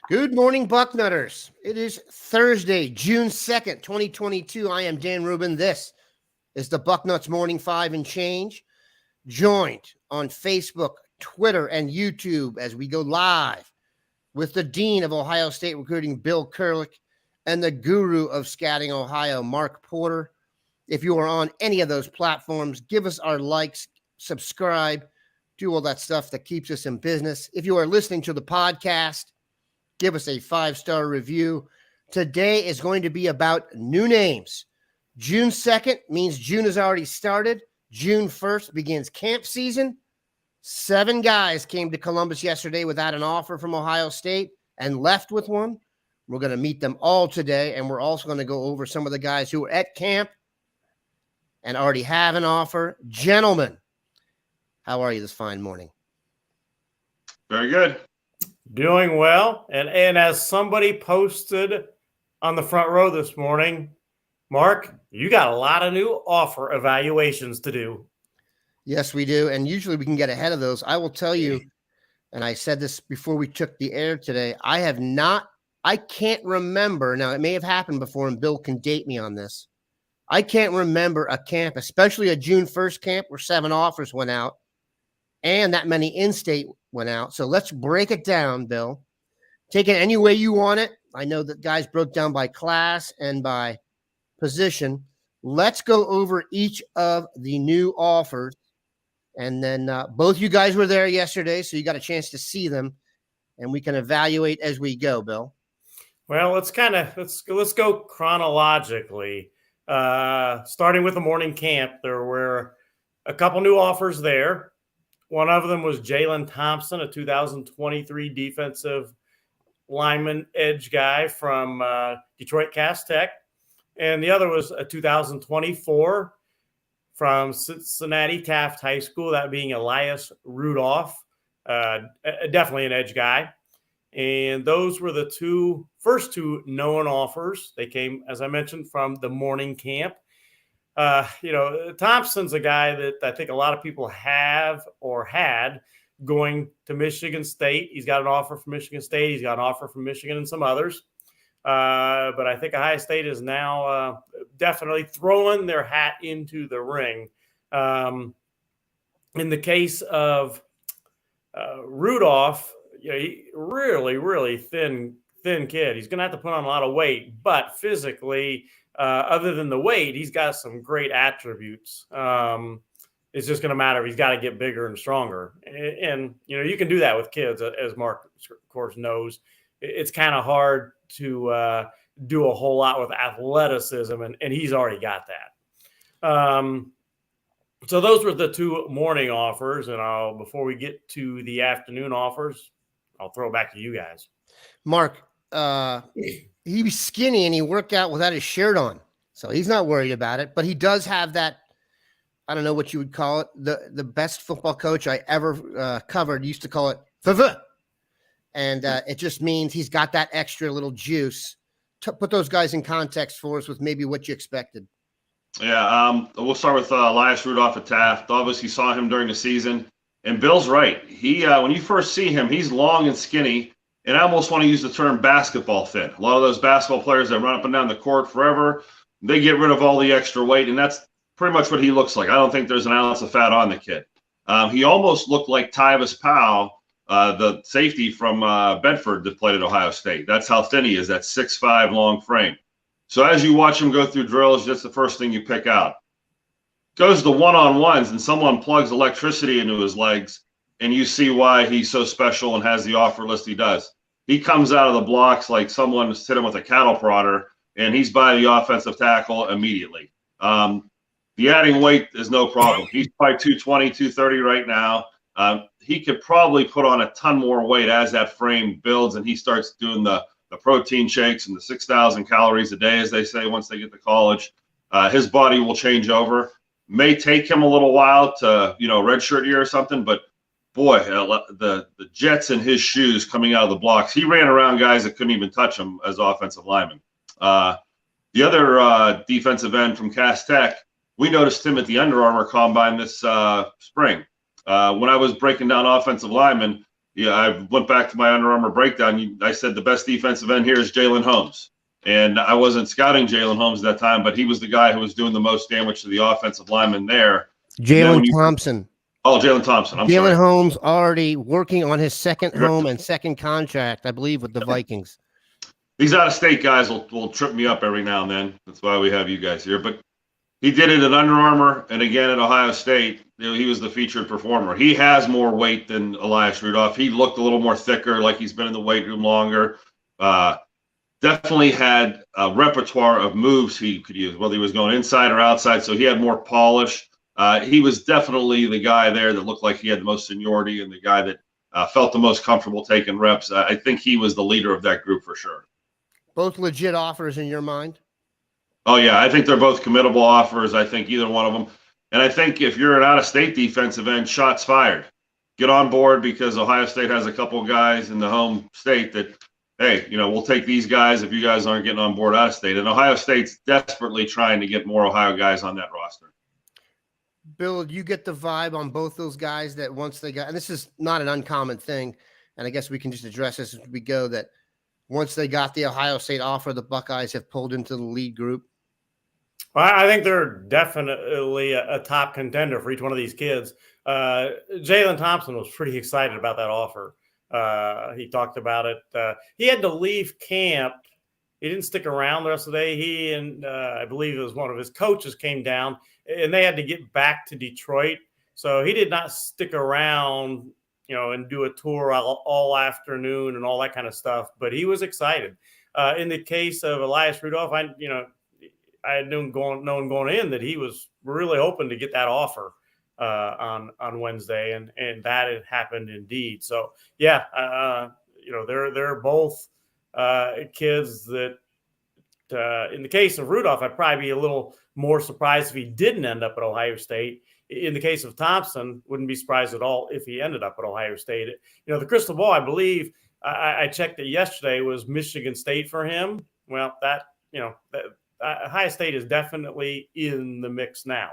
Good morning, Bucknutters. It is Thursday, June 2nd, 2022. I am Dan Rubin. This is the Bucknuts Morning 5 and Change, joined on Facebook, Twitter, and YouTube as we go live with the Dean of Ohio State Recruiting, Bill Kurelic, and the guru of scouting Ohio, Mark Porter. If you are on any of those platforms, give us our likes, subscribe, do all that stuff that keeps us in business. If you are listening to the podcast, give us a 5-star review. Today is going to be about new names. June 2nd means June has already started. June 1st begins camp season. 7 guys came to Columbus yesterday without an offer from Ohio State and left with one. We're going to meet them all today, and we're also going to go over some of the guys who are at camp and already have an offer. Gentlemen, how are you this fine morning? Very good. Doing well. And as somebody posted on the front row this morning, Mark, you got a lot of new offer evaluations to do. Yes, we do. And usually we can get ahead of those. I will tell you, and I said this before we took the air today, I can't remember. Now, it may have happened before, and Bill can date me on this. I can't remember a camp, especially a June 1st camp where 7 offers went out and that many in-state went out. So let's break it down, Bill. Take it any way you want it. I know that guys broke down by class and by position. Let's go over each of the new offers. And then both you guys were there yesterday, so you got a chance to see them, and we can evaluate as we go, Bill. Well, let's go chronologically. Starting with the morning camp, there were a couple new offers there. One of them was Jalen Thompson, a 2023 defensive lineman edge guy from Detroit Cass Tech. And the other was a 2024 from Cincinnati Taft High School, that being Elias Rudolph, definitely an edge guy. And those were the first two known offers. They came, as I mentioned, from the morning camp. Thompson's a guy that I think a lot of people have or had going to Michigan State. He's got an offer from Michigan State. He's got an offer from Michigan and some others. But I think Ohio State is now definitely throwing their hat into the ring. In the case of Rudolph, he really, really thin kid. He's going to have to put on a lot of weight, but physically, other than the weight, he's got some great attributes. It's just going to matter if he's got to get bigger and stronger. And you can do that with kids, as Mark, of course, knows. It's kind of hard to do a whole lot with athleticism, and he's already got that. So those were the 2 morning offers, and before we get to the afternoon offers, I'll throw it back to you guys. Mark, he was skinny and he worked out without his shirt on, so he's not worried about it. But he does have that, I don't know what you would call it. The best football coach I ever covered used to call it "favor," and it just means he's got that extra little juice. To put those guys in context for us with maybe what you expected. Yeah, we'll start with Elias Rudolph at Taft. Obviously, saw him during the season, and Bill's right. He when you first see him, he's long and skinny. And I almost want to use the term basketball thin. A lot of those basketball players that run up and down the court forever, they get rid of all the extra weight, and that's pretty much what he looks like. I don't think there's an ounce of fat on the kid. He almost looked like Tyvis Powell, the safety from Bedford that played at Ohio State. That's how thin he is, that 6'5" long frame. So as you watch him go through drills, that's the first thing you pick out. Goes to one-on-ones, and someone plugs electricity into his legs, and you see why he's so special and has the offer list he does. He comes out of the blocks like someone hit him with a cattle prodder, and he's by the offensive tackle immediately. The adding weight is no problem. He's probably 220, 230 right now. He could probably put on a ton more weight as that frame builds and he starts doing the protein shakes and the 6,000 calories a day, as they say, once they get to college. His body will change over. May take him a little while to, redshirt year or something, but boy, the jets in his shoes coming out of the blocks. He ran around guys that couldn't even touch him as offensive linemen. The other defensive end from Cass Tech, we noticed him at the Under Armour Combine this spring. When I was breaking down offensive linemen, yeah, I went back to my Under Armour breakdown. I said the best defensive end here is Jalen Holmes. And I wasn't scouting Jalen Holmes at that time, but he was the guy who was doing the most damage to the offensive lineman there. Jalen Thompson. Oh, Jalen Thompson. I'm sorry. Jalen Holmes already working on his second home and second contract, I believe, with the Vikings. These out-of-state guys will trip me up every now and then. That's why we have you guys here. But he did it at Under Armour and again at Ohio State. He was the featured performer. He has more weight than Elias Rudolph. He looked a little more thicker, like he's been in the weight room longer. Definitely had a repertoire of moves he could use, whether he was going inside or outside. So he had more polish. He was definitely the guy there that looked like he had the most seniority and the guy that felt the most comfortable taking reps. I think he was the leader of that group for sure. Both legit offers in your mind? Oh, yeah. I think they're both committable offers. I think either one of them. And I think if you're an out-of-state defensive end, shots fired. Get on board because Ohio State has a couple of guys in the home state that, hey, we'll take these guys if you guys aren't getting on board out of state. And Ohio State's desperately trying to get more Ohio guys on that roster. Bill, you get the vibe on both those guys that once they got, and this is not an uncommon thing, and I guess we can just address this as we go, that once they got the Ohio State offer, the Buckeyes have pulled into the lead group? Well, I think they're definitely a top contender for each one of these kids. Jalen Thompson was pretty excited about that offer. He talked about it. He had to leave camp. He didn't stick around the rest of the day. He and I believe it was one of his coaches came down, and they had to get back to Detroit. So he did not stick around, and do a tour all afternoon and all that kind of stuff. But he was excited. In the case of Elias Rudolph, I had known going in that he was really hoping to get that offer on Wednesday, and that had happened indeed. So yeah, they're both kids that in the case of Rudolph, I'd probably be a little more surprised if he didn't end up at Ohio State. In the case of Thompson, wouldn't be surprised at all if he ended up at Ohio State. The crystal ball, I believe, I checked it yesterday, was Michigan State for him. Well, Ohio State is definitely in the mix now.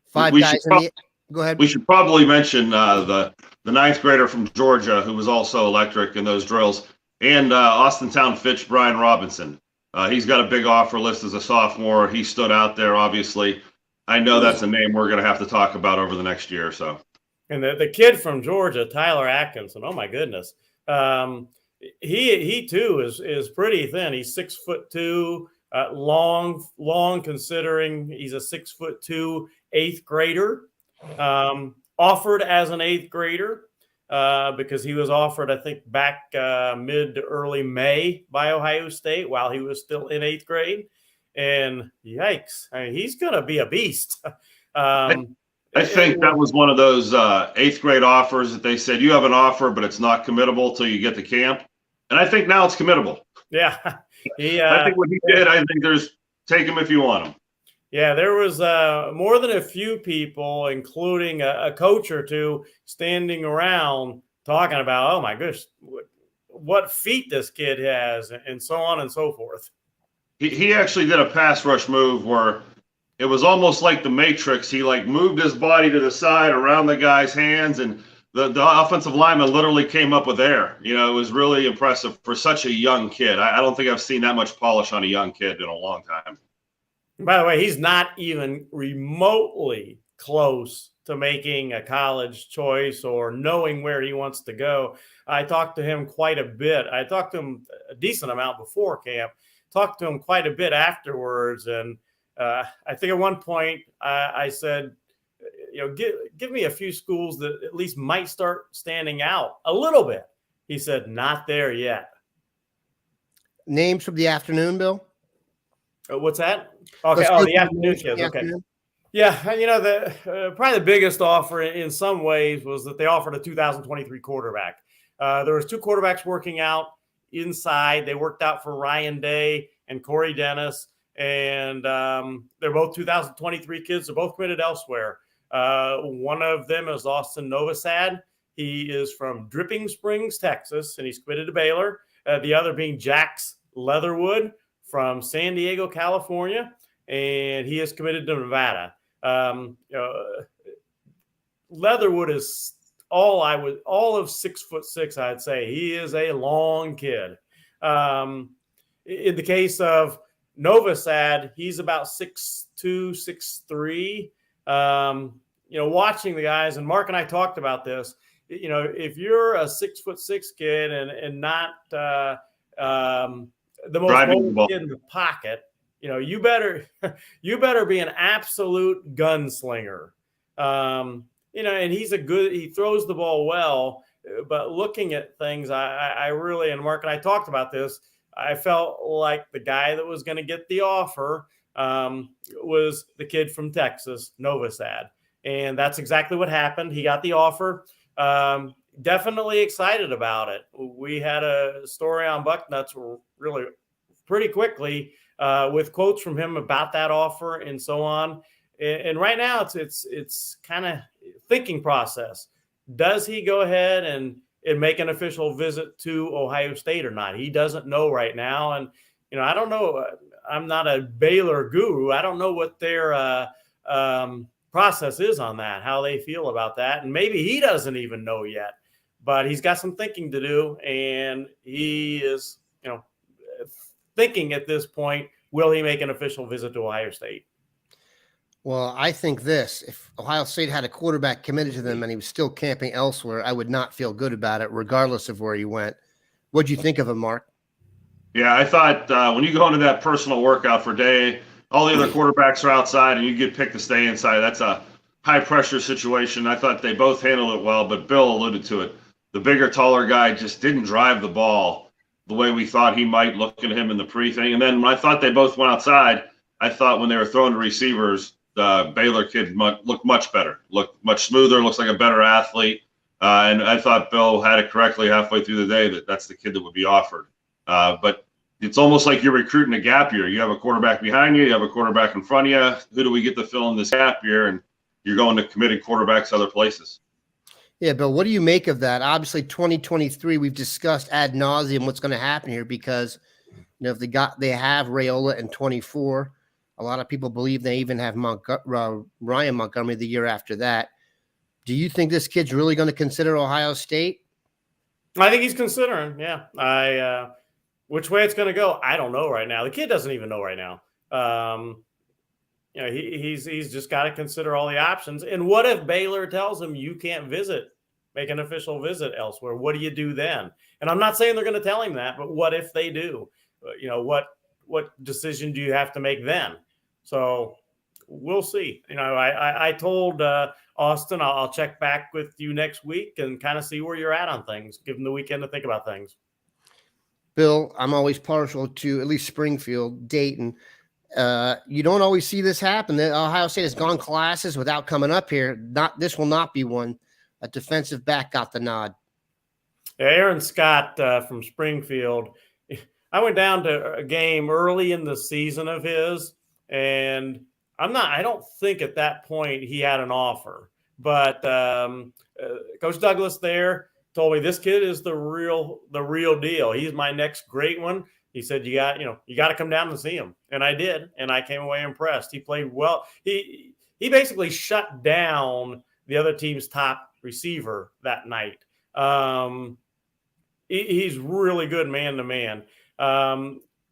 Five guys in the – go ahead. We should probably mention the ninth grader from Georgia who was also electric in those drills, and Austintown Fitch Brian Robinson. He's got a big offer list as a sophomore. He stood out there, obviously. I know that's a name we're going to have to talk about over the next year or so. And the kid from Georgia, Tyler Atkinson, oh my goodness. He too is pretty thin. He's 6'2", long considering he's a 6'2" eighth grader. Offered as an eighth grader because he was offered, I think, back mid to early May by Ohio State while he was still in eighth grade. And yikes, he's going to be a beast. I think that was one of those eighth grade offers that they said, you have an offer, but it's not committable till you get to camp. And I think now it's committable. Yeah. I think what he did, I think take him if you want him. Yeah, there was more than a few people, including a coach or two, standing around talking about, oh my gosh, what feet this kid has, and so on and so forth. He actually did a pass rush move where it was almost like the Matrix. He moved his body to the side around the guy's hands, and the offensive lineman literally came up with air. It was really impressive for such a young kid. I don't think I've seen that much polish on a young kid in a long time. By the way, he's not even remotely close to making a college choice or knowing where he wants to go. I talked to him quite a bit. I talked to him a decent amount before camp. Talked to him quite a bit afterwards, and I think at one point I said, give me a few schools that at least might start standing out a little bit. He said, not there yet. Names from the afternoon, Bill? What's that? Okay, the afternoon kids. Okay. Yeah, probably the biggest offer in some ways was that they offered a 2023 quarterback. There was two quarterbacks working out inside. They worked out for Ryan Day and Corey Dennis, and they're both 2023 kids. They're both committed elsewhere. One of them is Austin Novosad. He is from Dripping Springs, Texas, and he's committed to Baylor. The other being Jax Leatherwood from San Diego, California, and he is committed to Nevada. Leatherwood is all of 6'6", I'd say he is a long kid. In the case of Novosad, he's about 6'2", 6'3". Watching the guys, and Mark and I talked about this. If you're a 6'6" kid and not the most mobile kid in the pocket, you better be an absolute gunslinger. And he throws the ball well, but looking at things, I really, and Mark and I talked about this, I felt like the guy that was going to get the offer was the kid from Texas, Novosad. And that's exactly what happened. He got the offer. Definitely excited about it. We had a story on Bucknuts really pretty quickly with quotes from him about that offer and so on. And right now it's kind of thinking process. Does he go ahead and make an official visit to Ohio State or not? He doesn't know right now. And, I don't know. I'm not a Baylor guru. I don't know what their process is on that, how they feel about that. And maybe he doesn't even know yet, but he's got some thinking to do. And he is, thinking at this point, will he make an official visit to Ohio State? Well, I think this, if Ohio State had a quarterback committed to them and he was still camping elsewhere, I would not feel good about it, regardless of where he went. What'd you think of him, Mark? Yeah, I thought when you go into that personal workout for day, all the other quarterbacks are outside and you get picked to stay inside. That's a high-pressure situation. I thought they both handled it well, but Bill alluded to it. The bigger, taller guy just didn't drive the ball the way we thought he might, looking at him in the pre-thing. And then when I thought they both went outside, I thought when they were throwing to receivers, the Baylor kid looked much better, looked much smoother, looks like a better athlete. And I thought Bill had it correctly halfway through the day that's the kid that would be offered. But it's almost like you're recruiting a gap year. You have a quarterback behind you. You have a quarterback in front of you. Who do we get to fill in this gap year? And you're going to committed quarterbacks other places. Yeah, Bill, what do you make of that? Obviously, 2023, we've discussed ad nauseum what's going to happen here because, if they have Raiola in 24, a lot of people believe they even have Ryan Montgomery the year after that. Do you think this kid's really going to consider Ohio State? I think he's considering, yeah. Which way it's going to go, I don't know right now. The kid doesn't even know right now. He's just got to consider all the options. And what if Baylor tells him you can't make an official visit elsewhere? What do you do then? And I'm not saying they're going to tell him that, but what if they do? What decision do you have to make then? So we'll see. I told Austin I'll check back with you next week and kind of see where you're at on things. Give them the weekend to think about things. Bill, I'm always partial to at least Springfield, Dayton. You don't always see this happen. Ohio State has gone classes without coming up here. This will not be one. A defensive back got the nod. Aaron Scott from Springfield. I went down to a game early in the season of his, and I don't think at that point he had an offer. But Coach Douglas there told me this kid is the real deal. He's my next great one. He said, you got to come down and see him. And I did. And I came away impressed. He played well. He basically shut down the other team's top receiver that night. He's really good man to man.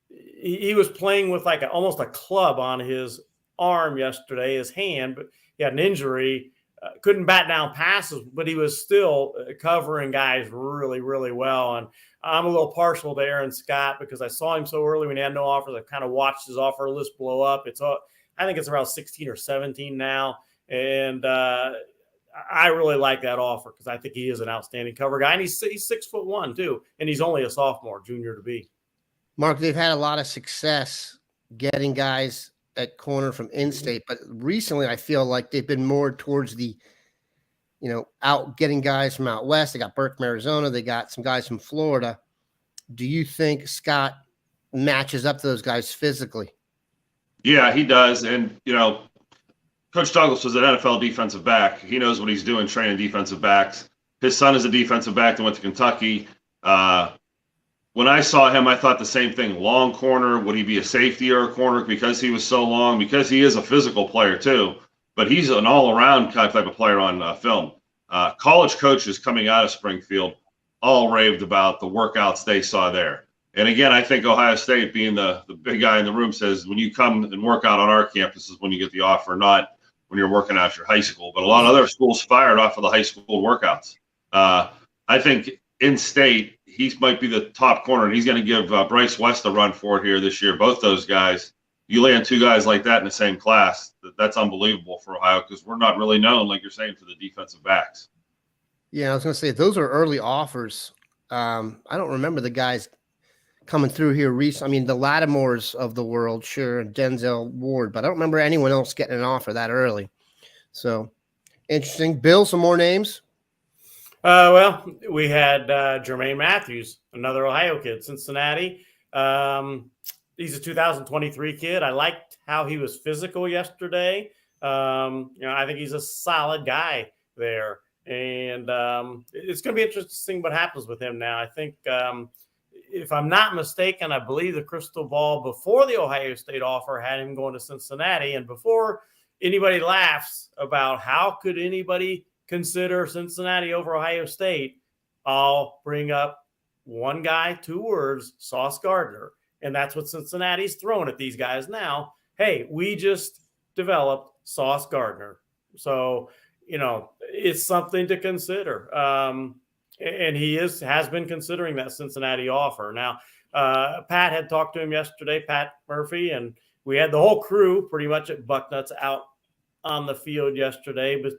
He was playing with almost a club on his arm yesterday, his hand, but he had an injury. Couldn't bat down passes, but he was still covering guys really, really well. And I'm a little partial to Aaron Scott because I saw him so early when he had no offers. I kind of watched his offer list blow up. I think it's around 16 or 17 now. And I really like that offer because I think he is an outstanding cover guy. And he's 6'1" too. And he's only a sophomore, junior to be. Mark, they've had a lot of success getting guys at corner from in-state, but recently I feel like they've been more towards the, out getting guys from out west. They got Burke from Arizona. They got some guys from Florida. Do you think Scott matches up to those guys physically? Yeah, he does. And, Coach Douglas was an NFL defensive back. He knows what he's doing training defensive backs. His son is a defensive back that went to Kentucky. When I saw him, I thought the same thing. Long corner, would he be a safety or a corner because he was so long? Because he is a physical player too, but he's an all-around type of player on film. college coaches coming out of Springfield all raved about the workouts they saw there. And again, I think Ohio State, being the big guy in the room, says when you come and work out on our campus is when you get the offer, not when you're working out your high school. But a lot of other schools fired off of the high school workouts. I think in state, he might be the top corner, and he's going to give Bryce West a run for it here this year. Both those guys, you land two guys like that in the same class, that's unbelievable for Ohio, because we're not really known, like you're saying, for the defensive backs. Yeah, I was going to say, those are early offers. I don't remember the guys coming through here recently. I mean, the Lattimores of the world, sure, and Denzel Ward, but I don't remember anyone else getting an offer that early. So, interesting. Bill, some more names? Well, we had Jermaine Matthews, another Ohio kid, Cincinnati. He's a 2023 kid. I liked how he was physical yesterday. I think he's a solid guy there. And it's going to be interesting what happens with him now. I think, if I'm not mistaken, I believe the crystal ball before the Ohio State offer had him going to Cincinnati. And before anybody laughs about how could anybody consider Cincinnati over Ohio State, I'll bring up one guy, 2 words, Sauce Gardner. And that's what Cincinnati's throwing at these guys now. Hey, we just developed Sauce Gardner. So, it's something to consider. And he has been considering that Cincinnati offer. Now, Pat had talked to him yesterday, Pat Murphy, and we had the whole crew pretty much at Bucknuts out on the field yesterday. But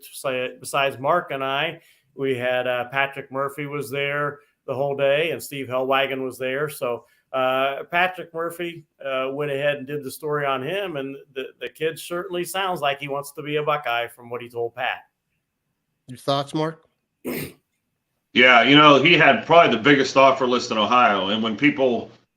besides Mark and I, we had Patrick Murphy was there the whole day, and Steve Hellwagon was there. So Patrick Murphy went ahead and did the story on him, and the kid certainly sounds like he wants to be a Buckeye from what he told Pat. Your thoughts, Mark? Yeah, he had probably the biggest offer list in Ohio. And when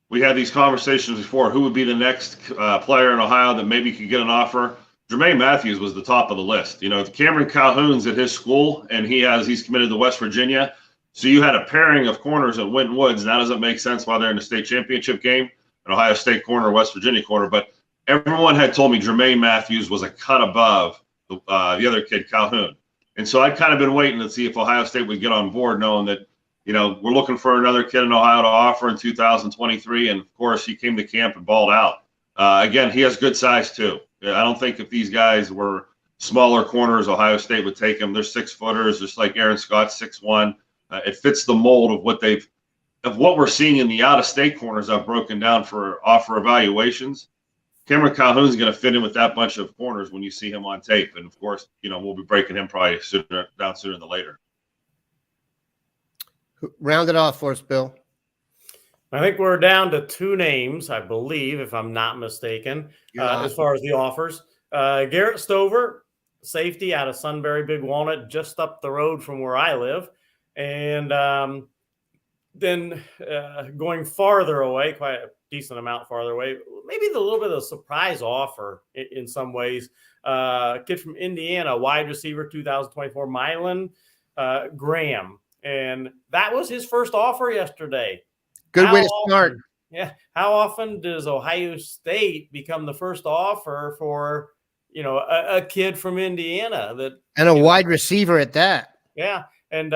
we had these conversations before, who would be the next player in Ohio that maybe could get an offer? Jermaine Matthews was the top of the list. Cameron Calhoun's at his school, and he's committed to West Virginia. So you had a pairing of corners at Winton Woods, and that doesn't make sense while they're in the state championship game, an Ohio State corner, West Virginia corner. But everyone had told me Jermaine Matthews was a cut above the other kid, Calhoun. And so I'd kind of been waiting to see if Ohio State would get on board, knowing that, we're looking for another kid in Ohio to offer in 2023. And, of course, he came to camp and balled out. Again, he has good size, too. I don't think if these guys were smaller corners, Ohio State would take them. They're 6-footers, just like Aaron Scott's 6'1". It fits the mold of what we're seeing in the out-of-state corners I've broken down for offer evaluations. Cameron Calhoun's going to fit in with that bunch of corners when you see him on tape. And, of course, we'll be breaking him probably sooner than later. Round it off for us, Bill. I think we're down to 2 names, I believe, if I'm not mistaken, as far as the offers. Garrett Stover, safety out of Sunbury Big Walnut, just up the road from where I live. And then going farther away, quite a decent amount farther away, maybe a little bit of a surprise offer in some ways. Kid from Indiana, wide receiver, 2024, Mylan Graham. And that was his first offer yesterday. Good way to start. Yeah. How often does Ohio State become the first offer for, a kid from Indiana and a wide receiver at that? Yeah. And,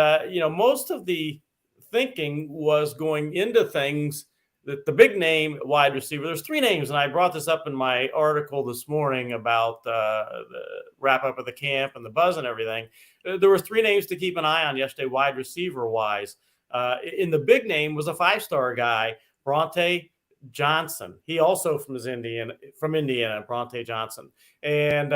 most of the thinking was going into things that the big name wide receiver, there's 3 names. And I brought this up in my article this morning about the wrap up of the camp and the buzz and everything. There were 3 names to keep an eye on yesterday, wide receiver wise. In the big name was a 5-star guy, Bronte Johnson. He also from Indiana, Bronte Johnson, and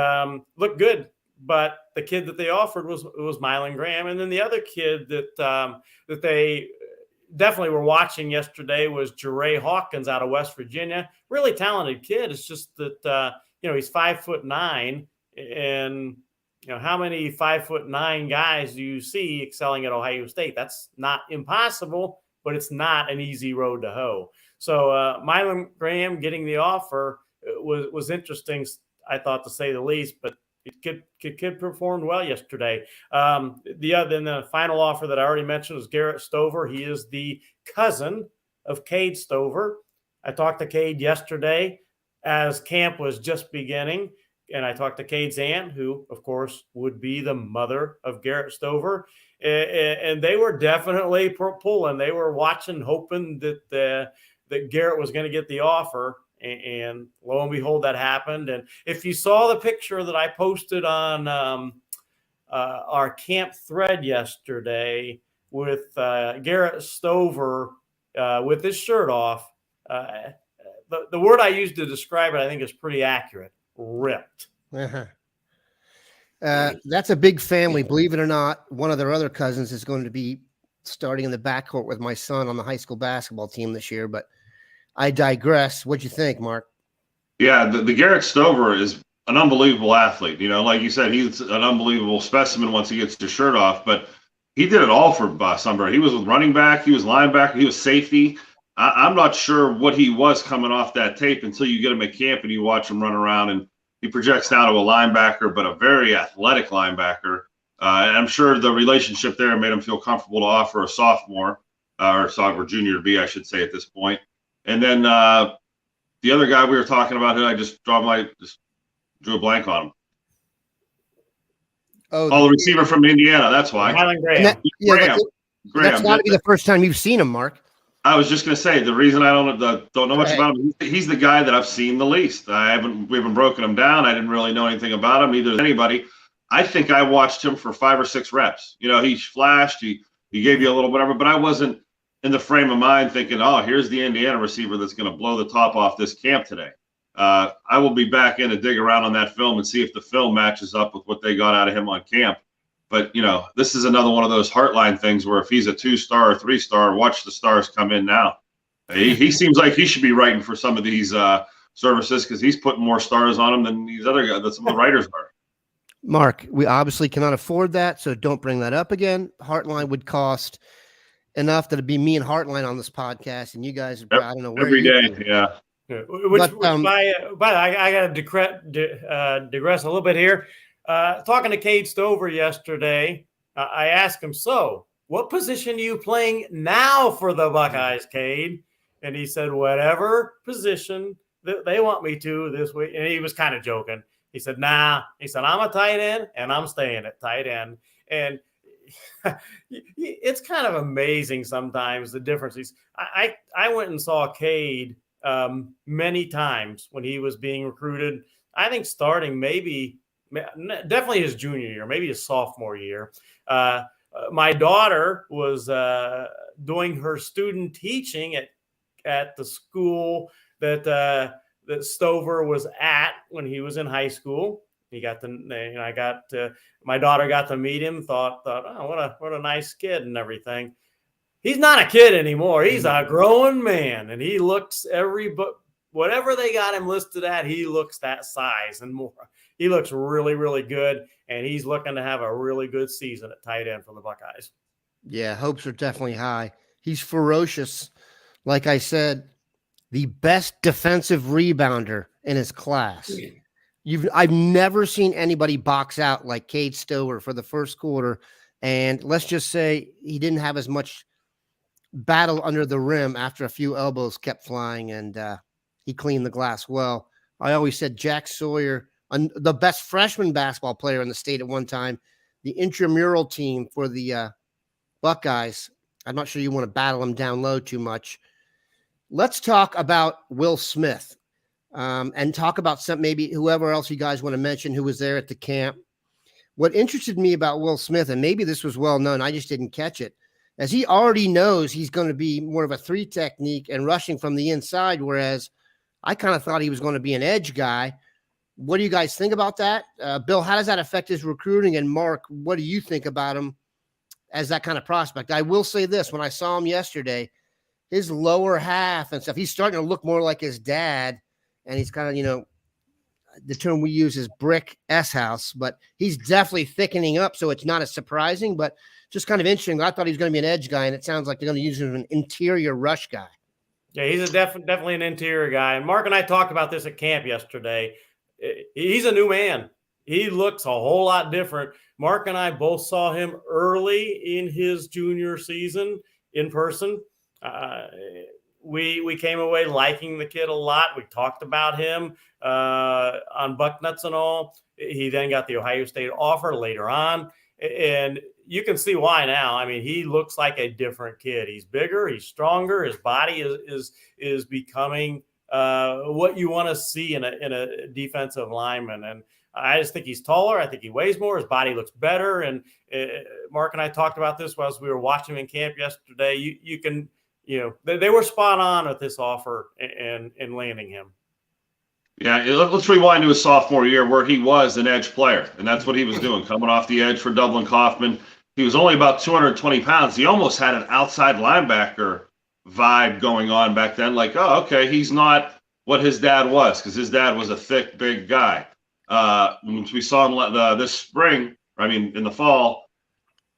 looked good. But the kid that they offered was Mylan Graham, and then the other kid that they definitely were watching yesterday was Jeray Hawkins out of West Virginia. Really talented kid. It's just that he's 5'9", and how many 5'9" guys do you see excelling at Ohio State? That's not impossible, but it's not an easy road to hoe. So Mylan Graham getting the offer was interesting, I thought, to say the least. But kid performed well yesterday. The final offer that I already mentioned was Garrett Stover. He is the cousin of Cade Stover. I talked to Cade yesterday as camp was just beginning. and I talked to Cade's aunt, who, of course, would be the mother of Garrett Stover. And they were definitely pulling. They were watching, hoping that Garrett was going to get the offer. And lo and behold, that happened. And if you saw the picture that I posted on our camp thread yesterday with Garrett Stover with his shirt off, the word I used to describe it, I think, is pretty accurate. Ripped. Uh-huh. That's a big family. Believe it or not, one of their other cousins is going to be starting in the backcourt with my son on the high school basketball team this year. But I digress. What'd you think, Mark? Yeah, the Garrett Stover is an unbelievable athlete. Like you said, he's an unbelievable specimen once he gets his shirt off. But he did it all for Sunbury. He was running back. He was linebacker. He was safety. I'm not sure what he was coming off that tape until you get him at camp and you watch him run around, and he projects now to a linebacker, but a very athletic linebacker. And I'm sure the relationship there made him feel comfortable to offer a sophomore or junior to be, I should say, at this point. And then the other guy we were talking about, who I just drew a blank on him. Oh, the receiver from Indiana. That's why. Graham. That's got to be the first time you've seen him, Mark. I was just going to say, the reason I don't know much about him, he's the guy that I've seen the least. We haven't broken him down. I didn't really know anything about him, either as anybody. I think I watched him for 5 or 6 reps. He flashed, he gave you a little whatever, but I wasn't in the frame of mind thinking, oh, here's the Indiana receiver that's going to blow the top off this camp today. I will be back in to dig around on that film and see if the film matches up with what they got out of him on camp. But, this is another one of those Heartline things where if he's a 2-star or 3-star, watch the stars come in now. He seems like he should be writing for some of these services because he's putting more stars on them than these other guys, that some of the writers are. Mark, we obviously cannot afford that, so don't bring that up again. Heartline would cost enough that it'd be me and Heartline on this podcast, and you guys, I don't know where every day, yeah. I got to digress a little bit here. Talking to Cade Stover yesterday, I asked him, so what position are you playing now for the Buckeyes, Cade? And he said, whatever position that they want me to this week. And he was kind of joking. He said, nah. He said, I'm a tight end, and I'm staying at tight end. And it's kind of amazing sometimes the differences. I went and saw Cade many times when he was being recruited. I think starting definitely his junior year, maybe his sophomore year. My daughter was doing her student teaching at the school that Stover was at when he was in high school. My daughter got to meet him, thought, oh, what a nice kid and everything. He's not a kid anymore. He's a grown man, and he looks whatever they got him listed at, he looks that size and more. He looks really, really good, and he's looking to have a really good season at tight end for the Buckeyes. Yeah, hopes are definitely high. He's ferocious. Like I said, the best defensive rebounder in his class. I've never seen anybody box out like Cade Stover for the first quarter, and let's just say he didn't have as much battle under the rim after a few elbows kept flying, and he cleaned the glass well. I always said Jack Sawyer, the best freshman basketball player in the state at one time, the intramural team for the Buckeyes. I'm not sure you want to battle him down low too much. Let's talk about Will Smith and talk about maybe whoever else you guys want to mention who was there at the camp. What interested me about Will Smith, and maybe this was well known, I just didn't catch it, as he already knows he's going to be more of a 3 technique and rushing from the inside, whereas I kind of thought he was going to be an edge guy. What do you guys think about that? Bill, how does that affect his recruiting? And Mark, what do you think about him as that kind of prospect? I will say this, when I saw him yesterday, his lower half and stuff, he's starting to look more like his dad, and he's kind of, the term we use is brick S house, but he's definitely thickening up, so it's not as surprising, but just kind of interesting. I thought he was going to be an edge guy, and it sounds like they're going to use him as an interior rush guy. Yeah, he's definitely an interior guy. And Mark and I talked about this at camp yesterday. He's a new man. He looks a whole lot different. Mark and I both saw him early in his junior season in person. we came away liking the kid a lot. We talked about him on Bucknuts and all. He then got the Ohio State offer later on, and you can see why now. I mean, he looks like a different kid. He's bigger, he's stronger. His body is becoming what you want to see in a defensive lineman. And I just think he's taller. I think he weighs more. His body looks better. And Mark and I talked about this while we were watching him in camp yesterday. You can. They were spot on with this offer and landing him. Yeah, let's rewind to his sophomore year where he was an edge player, and that's what he was doing, coming off the edge for Dublin Kaufman. He was only about 220 pounds. He almost had an outside linebacker vibe going on back then, like, oh, okay, he's not what his dad was, because his dad was a thick, big guy. We saw him this spring, in the fall,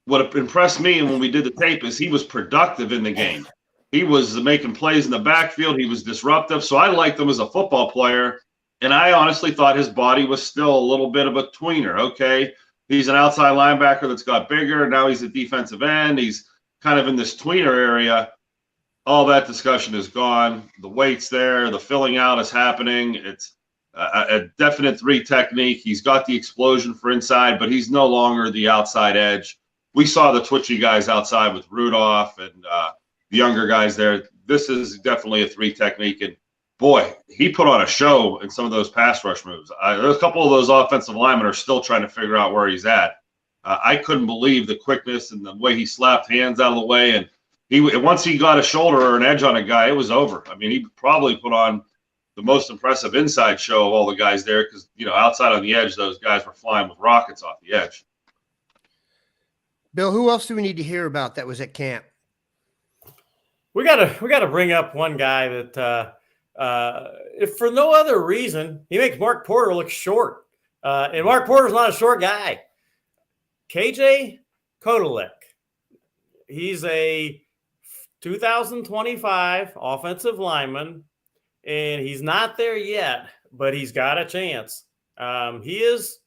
what impressed me when we did the tape is he was productive in the game. He was making plays in the backfield. He was disruptive. So I liked him as a football player. And I honestly thought his body was still a little bit of a tweener. Okay, he's an outside linebacker that's got bigger. Now he's a defensive end. He's kind of in this tweener area. All that discussion is gone. The weight's there. The filling out is happening. It's a definite 3 technique. He's got the explosion for inside, but he's no longer the outside edge. We saw the twitchy guys outside with Rudolph and the younger guys there. This is definitely a 3 technique. And boy, he put on a show in some of those pass rush moves. There's a couple of those offensive linemen are still trying to figure out where he's at. I couldn't believe the quickness and the way he slapped hands out of the way. And once he got a shoulder or an edge on a guy, it was over. I mean, he probably put on the most impressive inside show of all the guys there because, outside on the edge, those guys were flying with rockets off the edge. Bill, who else do we need to hear about that was at camp? We gotta bring up one guy that, if for no other reason, he makes Mark Porter look short. And Mark Porter's not a short guy. KJ Kurelic. He's a 2025 offensive lineman, and he's not there yet, but he's got a chance. He is.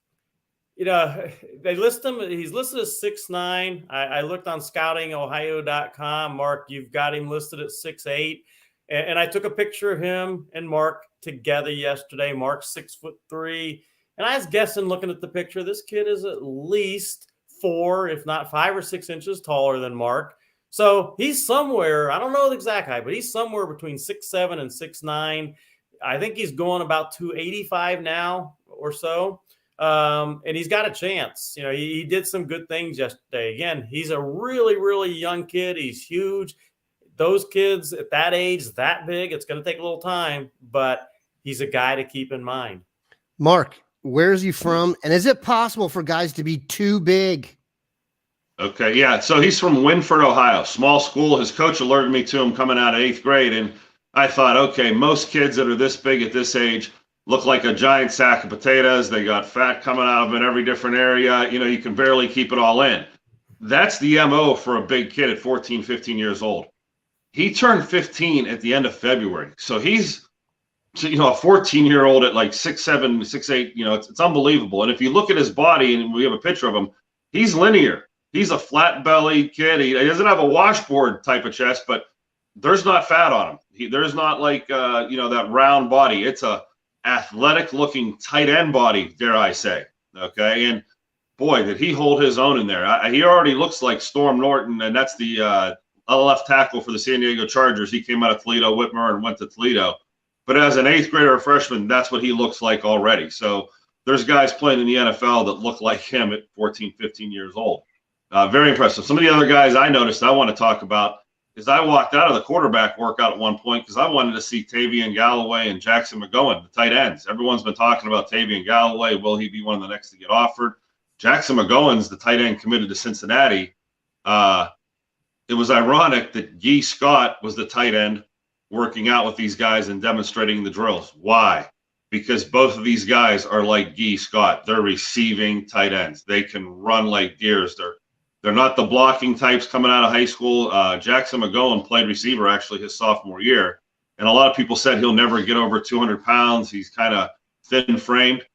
They list him. He's listed as 6'9". I looked on scoutingohio.com. Mark, you've got him listed at 6'8". And I took a picture of him and Mark together yesterday. Mark's 6'3". And I was guessing, looking at the picture, this kid is at least 4, if not 5 or 6 inches taller than Mark. So he's somewhere, I don't know the exact height, but he's somewhere between 6'7" and 6'9". I think he's going about 285 now or so. And he's got a chance. He did some good things yesterday. Again, he's a really, really young kid. He's huge. Those kids at that age, that big, it's going to take a little time, but he's a guy to keep in mind. Mark, where is he from? And is it possible for guys to be too big? Okay, yeah. So he's from Winford, Ohio, small school. His coach alerted me to him coming out of 8th grade. And I thought, okay, most kids that are this big at this age look like a giant sack of potatoes. They got fat coming out of them in every different area. You can barely keep it all in. That's the MO for a big kid at 14, 15 years old. He turned 15 at the end of February. So he's, a 14-year-old at like 6'7", 6'8", it's unbelievable. And if you look at his body, and we have a picture of him, he's linear. He's a flat-bellied kid. He doesn't have a washboard type of chest, but there's not fat on him. There's not like, that round body. It's a athletic-looking tight end body, dare I say. Okay, and boy, did he hold his own in there. He already looks like Storm Norton, and that's the left tackle for the San Diego Chargers. He came out of Toledo, Whitmer, and went to Toledo. But as an 8th grader or freshman, that's what he looks like already. So there's guys playing in the NFL that look like him at 14, 15 years old. Very impressive. Some of the other guys I noticed I want to talk about is I walked out of the quarterback workout at one point because I wanted to see Tavian Galloway and Jackson McGowan, the tight ends. Everyone's been talking about Tavian Galloway. Will he be one of the next to get offered? Jackson McGowan's the tight end committed to Cincinnati. It was ironic that Guy Scott was the tight end working out with these guys and demonstrating the drills. Why? Because both of these guys are like Guy Scott. They're receiving tight ends. They can run like deers. They're not the blocking types coming out of high school. Jackson McGowan played receiver actually his sophomore year. And a lot of people said he'll never get over 200 pounds. He's kind of thin-framed.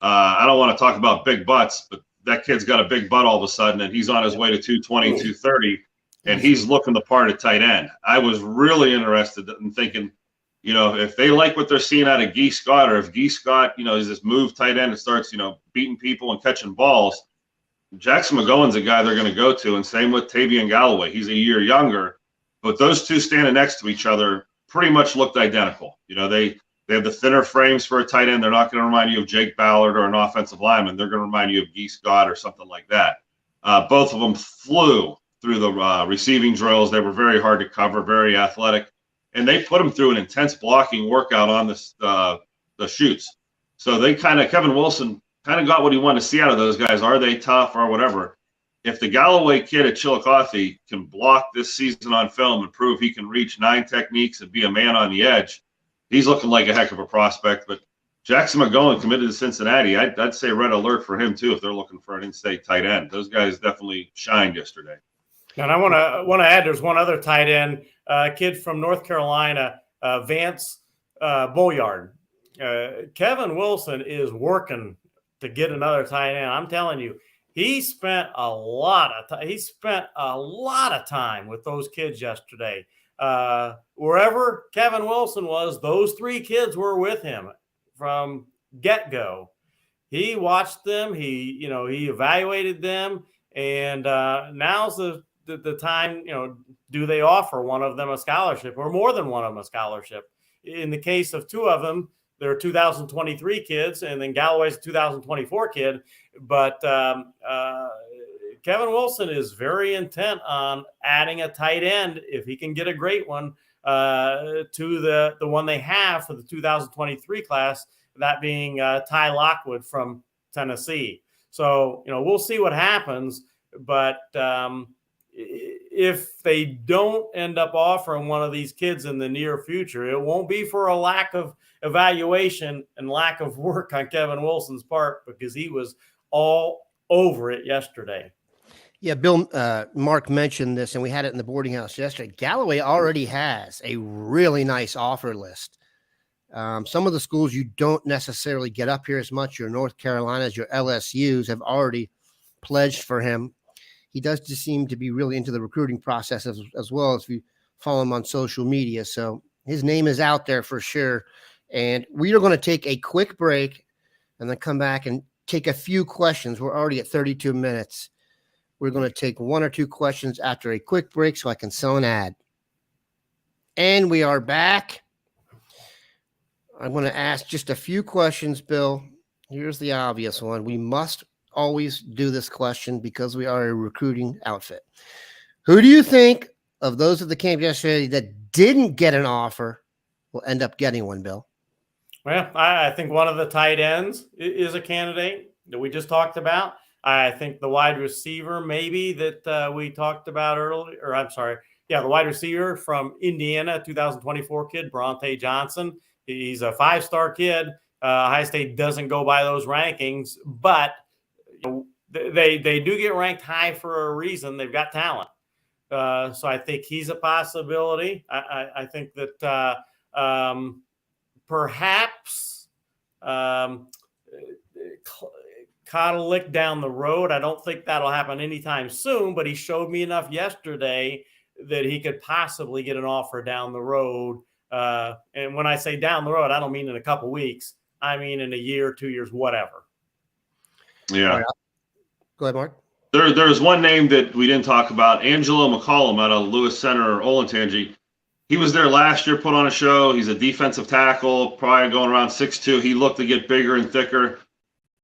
I don't want to talk about big butts, but that kid's got a big butt all of a sudden, and he's on his way to 220, 230. and he's looking the part at tight end. I was really interested in thinking, if they like what they're seeing out of Guy Scott, or if Guy Scott, is this move tight end and starts, beating people and catching balls, Jackson McGowan's a guy they're going to go to, and same with Tavian Galloway. He's a year younger, but those two standing next to each other pretty much looked identical. They have the thinner frames for a tight end. They're not going to remind you of Jake Ballard or an offensive lineman. They're going to remind you of Guy Scott or something like that. Both of them flew through the receiving drills. They were very hard to cover, very athletic, and they put them through an intense blocking workout on the shoots. So Kevin Wilson kind of got what he wanted to see out of those guys. Are they tough or whatever? If the Galloway kid at Chillicothe can block this season on film and prove he can reach 9 techniques and be a man on the edge, he's looking like a heck of a prospect. But Jackson McGowan committed to Cincinnati. I'd say red alert for him too if they're looking for an in-state tight end. Those guys definitely shined yesterday. And I want to add, there's one other tight end, kid from North Carolina, Vance Boyard. Kevin Wilson is working to get another tight end. I'm telling you, he spent a lot of time with those kids yesterday. Wherever Kevin Wilson was, those 3 kids were with him from get-go. He watched them. He evaluated them, and now's the time. Do they offer one of them a scholarship or more than one of them a scholarship? In the case of 2 of them, they're 2023 kids, and then Galloway's a 2024 kid. But Kevin Wilson is very intent on adding a tight end, if he can get a great one, to the one they have for the 2023 class, that being Ty Lockwood from Tennessee. So, we'll see what happens. But if they don't end up offering one of these kids in the near future, it won't be for a lack of evaluation and lack of work on Kevin Wilson's part, because he was all over it yesterday. Yeah, Bill, Mark mentioned this, and we had it in the boarding house yesterday. Galloway already has a really nice offer list. Some of the schools you don't necessarily get up here as much, your North Carolinas, your LSUs, have already pledged for him. He does just seem to be really into the recruiting process as well, as you follow him on social media. So his name is out there for sure. And we are going to take a quick break and then come back and take a few questions. We're already at 32 minutes. We're going to take 1 or 2 questions after a quick break so I can sell an ad. And we are back. I'm going to ask just a few questions, Bill. Here's the obvious one. We must always do this question because we are a recruiting outfit. Who do you think of those at the camp yesterday that didn't get an offer will end up getting one, Bill? Well, I think one of the tight ends is a candidate that we just talked about. I think the wide receiver maybe that we talked about earlier, or I'm sorry, the wide receiver from Indiana, 2024 kid, Bronte Johnson. He's a 5-star kid. Ohio State doesn't go by those rankings, but they do get ranked high for a reason. They've got talent. So I think he's a possibility. I think that perhaps caught a lick down the road. I don't think that'll happen anytime soon, but he showed me enough yesterday that he could possibly get an offer down the road. And when I say down the road, I don't mean in a couple weeks. I mean in a year, 2 years, whatever. Yeah. Right. Go ahead, Mark. There's one name that we didn't talk about, Angelo McCollum out of Lewis Center, Olentangy. He was there last year, put on a show. He's a defensive tackle, probably going around 6'2". He looked to get bigger and thicker.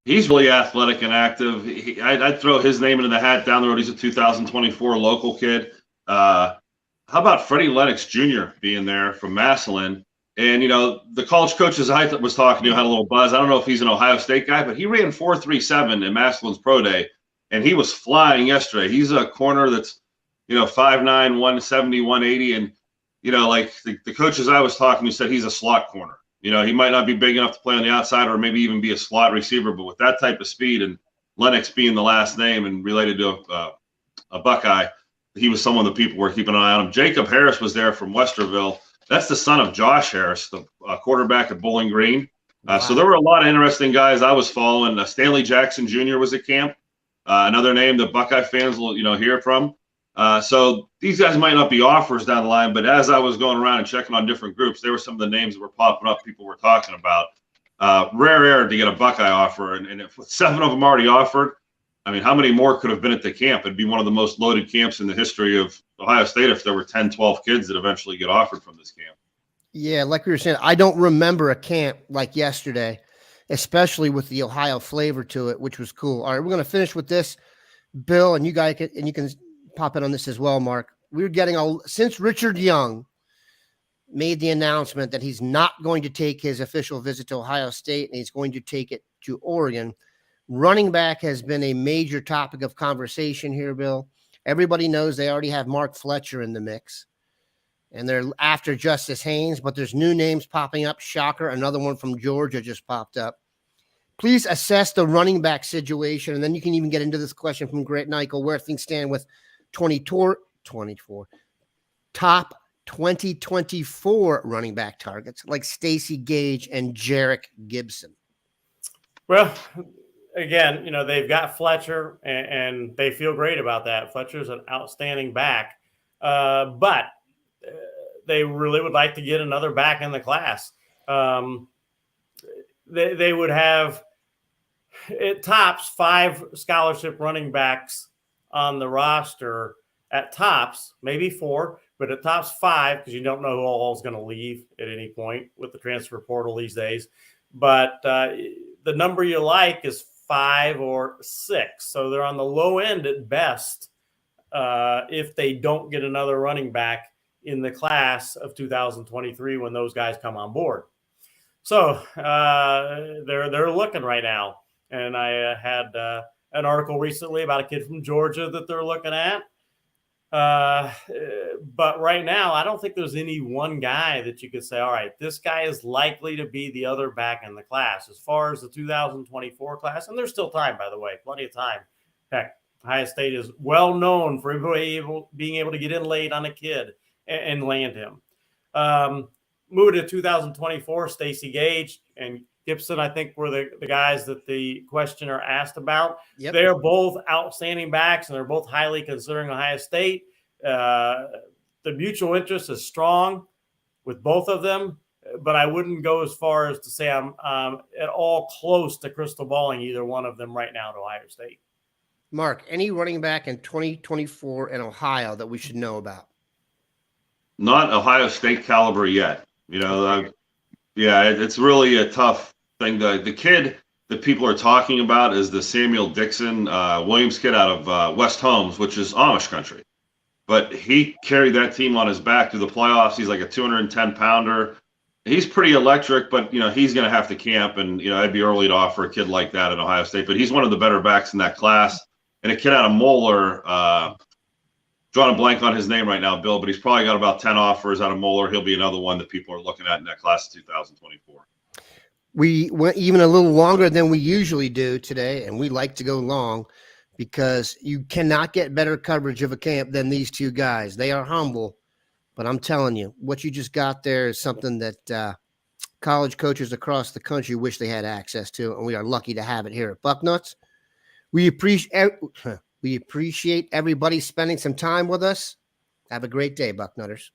He's really athletic and active. I'd throw his name into the hat down the road. He's a 2024 local kid. How about Freddie Lennox Jr. being there from Massillon? And, the college coaches I was talking to had a little buzz. I don't know if he's an Ohio State guy, but he ran 4.37 in Massillon's pro day, and he was flying yesterday. He's a corner that's, 5'9", 170, 180. And, like the coaches I was talking to said he's a slot corner. He might not be big enough to play on the outside or maybe even be a slot receiver, but with that type of speed and Lennox being the last name and related to a Buckeye, he was someone that people were keeping an eye on him. Jacob Harris was there from Westerville. That's the son of Josh Harris, the quarterback at Bowling Green. Wow. So there were a lot of interesting guys I was following. Stanley Jackson Jr. was at camp. Another name that Buckeye fans will, hear from. So these guys might not be offers down the line, but as I was going around and checking on different groups, there were some of the names that were popping up. People were talking about rare air to get a Buckeye offer, and if 7 of them already offered, I mean, how many more could have been at the camp? It'd be one of the most loaded camps in the history of Ohio State if there were 10, 12 kids that eventually get offered from this camp. Yeah, like we were saying, I don't remember a camp like yesterday, especially with the Ohio flavor to it, which was cool. All right, we're going to finish with this, Bill, and you can pop in on this as well, Mark. We were getting since Richard Young made the announcement that he's not going to take his official visit to Ohio State and he's going to take it to Oregon. Running back has been a major topic of conversation here, Bill. Everybody knows they already have Mark Fletcher in the mix, and they're after Justice Haynes, but there's new names popping up. Shocker, another one from Georgia just popped up. Please assess the running back situation, and then you can even get into this question from Grant Nichol, where things stand with 24 top 2024 running back targets like Stacey Gage and Jarek Gibson. Well, again, they've got Fletcher, and they feel great about that. Fletcher's an outstanding back, but they really would like to get another back in the class. They would have at tops 5 scholarship running backs on the roster. At tops, maybe 4, but at tops 5, because you don't know who all is going to leave at any point with the transfer portal these days. But the number you like is 5 or 6. So they're on the low end at best if they don't get another running back in the class of 2023 when those guys come on board. So they're looking right now. And I had an article recently about a kid from Georgia that they're looking at. But right now, I don't think there's any one guy that you could say, all right, this guy is likely to be the other back in the class. As far as the 2024 class, and there's still time, by the way, plenty of time. Heck, Ohio State is well known for being able to get in late on a kid and land him. Moving to 2024, Stacey Gage and Gibson, I think, were the guys that the questioner asked about. Yep. They're both outstanding backs, and they're both highly considering Ohio State. The mutual interest is strong with both of them, but I wouldn't go as far as to say I'm at all close to crystal balling either one of them right now to Ohio State. Mark, any running back in 2024 in Ohio that we should know about? Not Ohio State caliber yet. It's really a tough thing. The kid that people are talking about is the Samuel Dixon Williams kid out of West Holmes, which is Amish country. But he carried that team on his back through the playoffs. He's like a 210-pounder. He's pretty electric, but, he's going to have to camp. And, it'd be early to offer a kid like that at Ohio State. But he's one of the better backs in that class. And a kid out of Moeller, drawing a blank on his name right now, Bill, but he's probably got about 10 offers out of Moeller. He'll be another one that people are looking at in that class of 2024. We went even a little longer than we usually do today, and we like to go long because you cannot get better coverage of a camp than these two guys. They are humble, but I'm telling you, what you just got there is something that college coaches across the country wish they had access to, and we are lucky to have it here at Bucknuts. We appreciate everybody spending some time with us. Have a great day, Bucknutters.